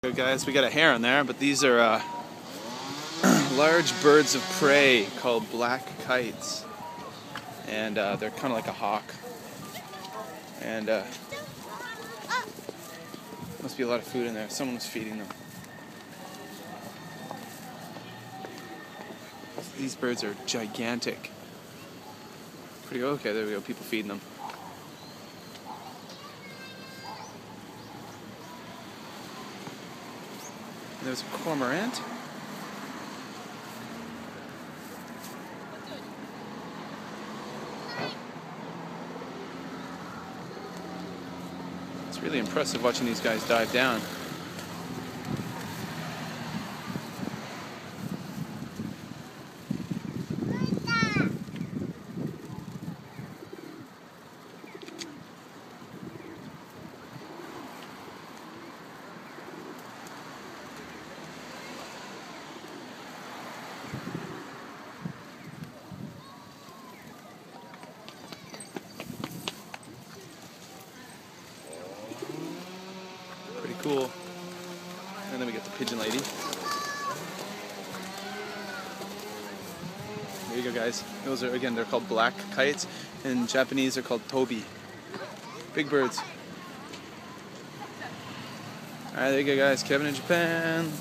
Good guys, we got a heron there, but these are large birds of prey called black kites, and they're kind of like a hawk, and must be a lot of food in there. Someone's feeding them. These birds are gigantic. Pretty okay. There we go. People feeding them. There's a cormorant. It's really impressive watching these guys dive down. Pretty cool. And then we get the pigeon lady. There you go, guys. Those are, again, they're called black kites. In Japanese, they're called tobi. Big birds. Alright, there you go, guys. Kevin in Japan.